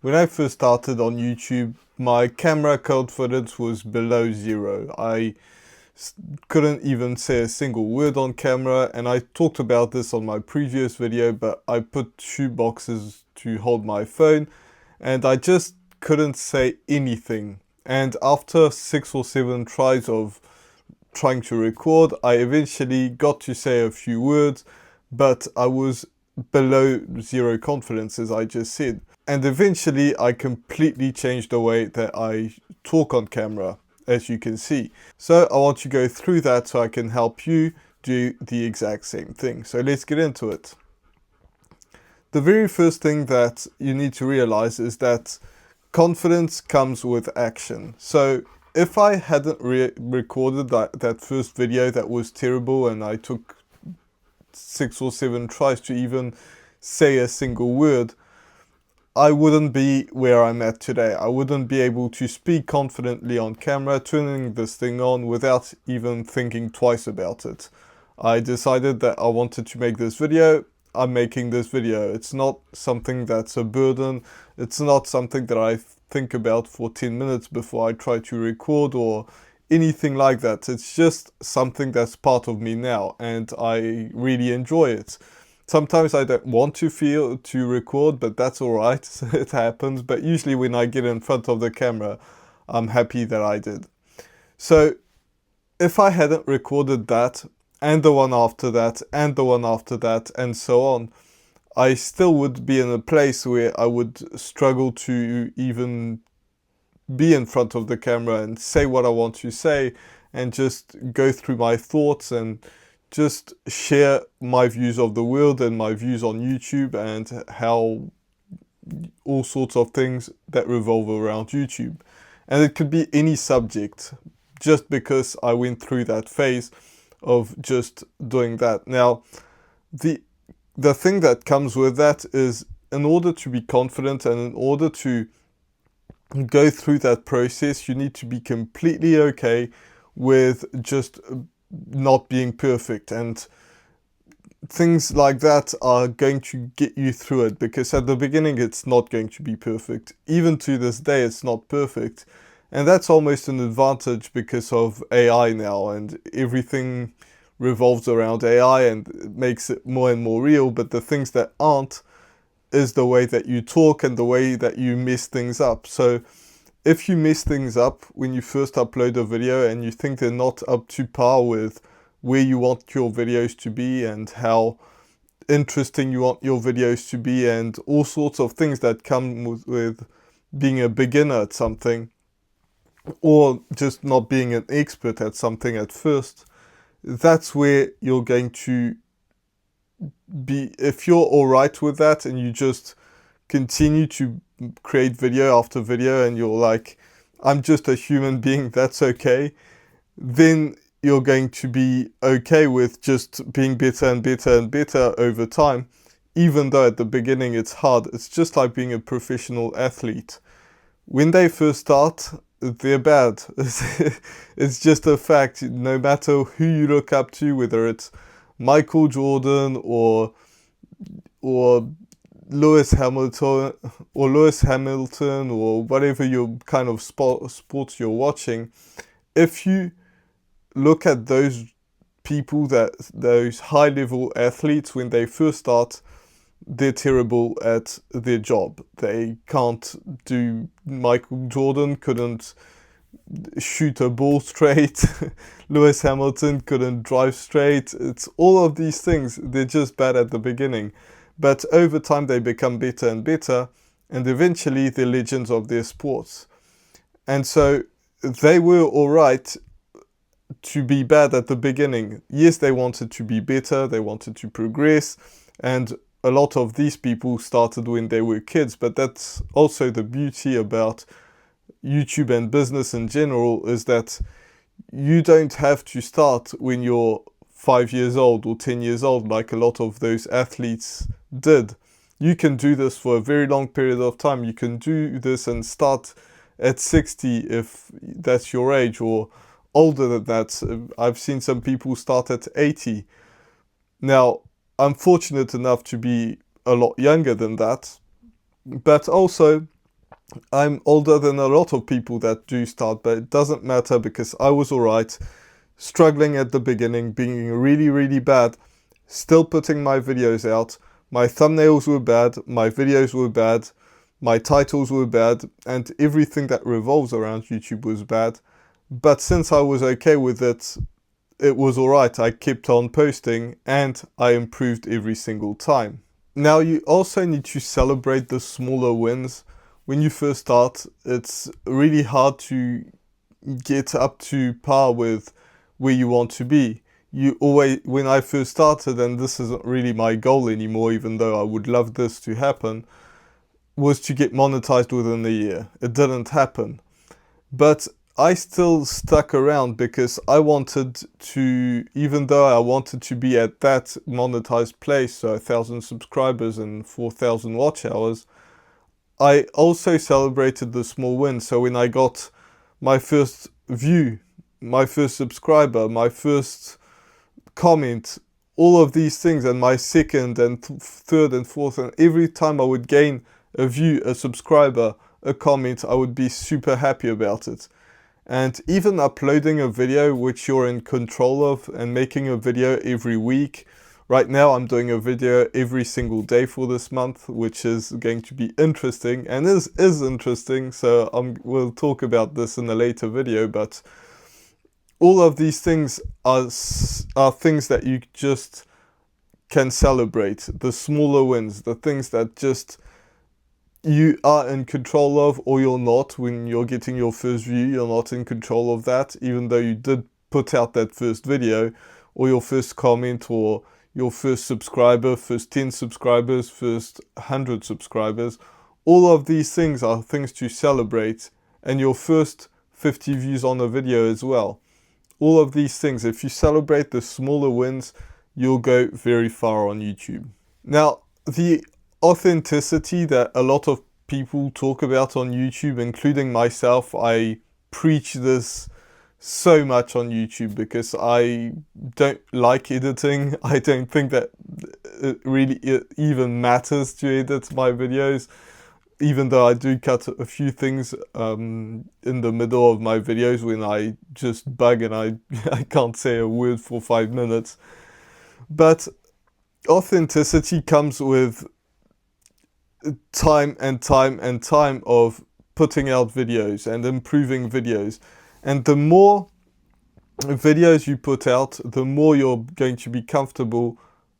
When I first started on YouTube, my camera confidence was below zero. Couldn't even say a single word on camera, and I talked about this on my previous video, but I put shoe boxes to hold my phone, and I just couldn't say anything. And after 6 or 7 tries of trying to record, I eventually got to say a few words, but I was below zero confidence, as I just said. And eventually, I completely changed the way that I talk on camera, as you can see. So I want to go through that so I can help you do the exact same thing. So let's get into it. The very first thing that you need to realize is that confidence comes with action. So if I hadn't recorded that first video that was terrible and I took 6 or 7 tries to even say a single word, I wouldn't be where I'm at today. I wouldn't be able to speak confidently on camera, turning this thing on without even thinking twice about it. I decided that I wanted to make this video. I'm making this video. It's not something that's a burden. It's not something that I think about for 10 minutes before I try to record or anything like that. It's just something that's part of me now, and I really enjoy it. Sometimes I don't want to record, but that's all right. It happens. But usually when I get in front of the camera, I'm happy that I did. So if I hadn't recorded that, and the one after that, and the one after that, and so on, I still would be in a place where I would struggle to even be in front of the camera and say what I want to say and just go through my thoughts and just share my views of the world and my views on YouTube and how all sorts of things that revolve around YouTube. And it could be any subject, just because I went through that phase of just doing that. Now, the thing that comes with that is, in order to be confident and in order to go through that process, you need to be completely okay with just not being perfect, and things like that are going to get you through it, because at the beginning it's not going to be perfect. Even to this day it's not perfect, and that's almost an advantage because of AI now, and everything revolves around AI and it makes it more and more real. But the things that aren't is the way that you talk and the way that you mess things up. So if you mess things up when you first upload a video and you think they're not up to par with where you want your videos to be and how interesting you want your videos to be and all sorts of things that come with being a beginner at something, or just not being an expert at something at first, that's where you're going to be. If you're all right with that and you just continue to create video after video and you're like, I'm just a human being, that's okay, then you're going to be okay with just being better and better and better over time, even though at the beginning it's hard. It's just like being a professional athlete. When they first start, they're bad. It's just a fact. No matter who you look up to, whether it's Michael Jordan or Lewis Hamilton or whatever your kind of sports you're watching, if you look at those people, those high level athletes, when they first start, they're terrible at their job. They can't do. Michael Jordan couldn't shoot a ball straight. Lewis Hamilton couldn't drive straight. It's all of these things. They're just bad at the beginning. But over time they become better and better, and eventually they're legends of their sports. And so they were alright to be bad at the beginning. Yes, they wanted to be better, they wanted to progress, and a lot of these people started when they were kids, but that's also the beauty about YouTube and business in general, is that you don't have to start when you're 5 years old or 10 years old like a lot of those athletes did. You can do this for a very long period of time. You can do this and start at 60 if that's your age, or older than that. I've seen some people start at 80. Now, I'm fortunate enough to be a lot younger than that, but also I'm older than a lot of people that do start, but it doesn't matter because I was alright, struggling at the beginning, being really, really bad, still putting my videos out. My thumbnails were bad, my videos were bad, my titles were bad, and everything that revolves around YouTube was bad. But since I was okay with it, it was alright. I kept on posting and I improved every single time. Now you also need to celebrate the smaller wins. When you first start, it's really hard to get up to par with where you want to be. You always, when I first started, and this isn't really my goal anymore, even though I would love this to happen, was to get monetized within a year. It didn't happen. But I still stuck around because I wanted to, even though I wanted to be at that monetized place, so 1,000 subscribers and 4,000 watch hours, I also celebrated the small wins. So when I got my first view, my first subscriber, my first comment, all of these things, and my second and third and fourth, and every time I would gain a view, a subscriber, a comment, I would be super happy about it. And even uploading a video which you're in control of and making a video every week. Right now I'm doing a video every single day for this month, which is going to be interesting and is interesting, so we'll talk about this in a later video, but all of these things are things that you just can celebrate. The smaller wins, the things that just you are in control of, or you're not. When you're getting your first view, you're not in control of that, even though you did put out that first video, or your first comment, or your first subscriber, first 10 subscribers, first 100 subscribers. All of these things are things to celebrate, and your first 50 views on a video as well. All of these things, if you celebrate the smaller wins, you'll go very far on YouTube. Now, the authenticity that a lot of people talk about on YouTube, including myself, I preach this so much on YouTube because I don't like editing. I don't think that it even matters to edit my videos, even though I do cut a few things in the middle of my videos when I just bug and I can't say a word for 5 minutes. But authenticity comes with time and time and time of putting out videos and improving videos. And the more videos you put out, the more you're going to be comfortable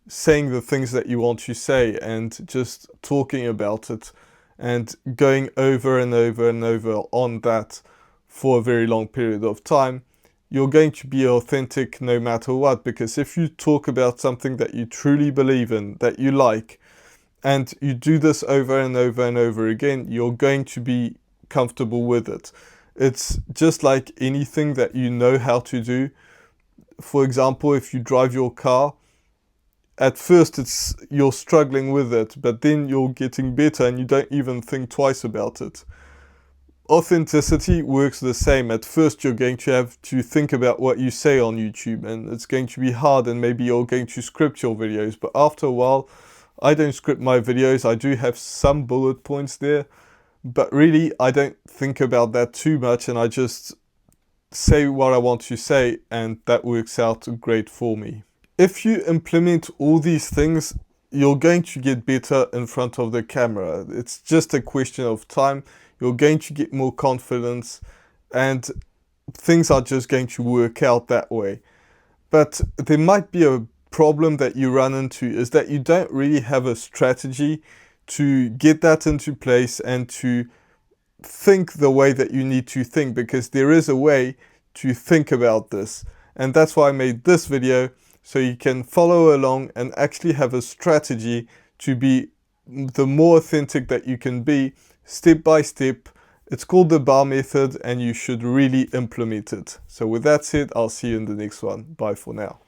saying the things that you want to say and just talking about it and going over and over and over on that for a very long period of time. You're going to be authentic no matter what, because if you talk about something that you truly believe in, that you like, and you do this over and over and over again, you're going to be comfortable with it. It's just like anything that you know how to do. For example, if you drive your car, at first you're struggling with it, but then you're getting better and you don't even think twice about it. Authenticity works the same. At first you're going to have to think about what you say on YouTube, and it's going to be hard, and maybe you're going to script your videos, but after a while, I don't script my videos. I do have some bullet points there, but really I don't think about that too much, and I just say what I want to say, and that works out great for me. If you implement all these things, you're going to get better in front of the camera. It's just a question of time. You're going to get more confidence, and things are just going to work out that way. But there might be a problem that you run into, is that you don't really have a strategy to get that into place and to think the way that you need to think, because there is a way to think about this. And that's why I made this video, so you can follow along and actually have a strategy to be the more authentic that you can be, step by step. It's called the BAR method, and you should really implement it. So with that said, I'll see you in the next one. Bye for now.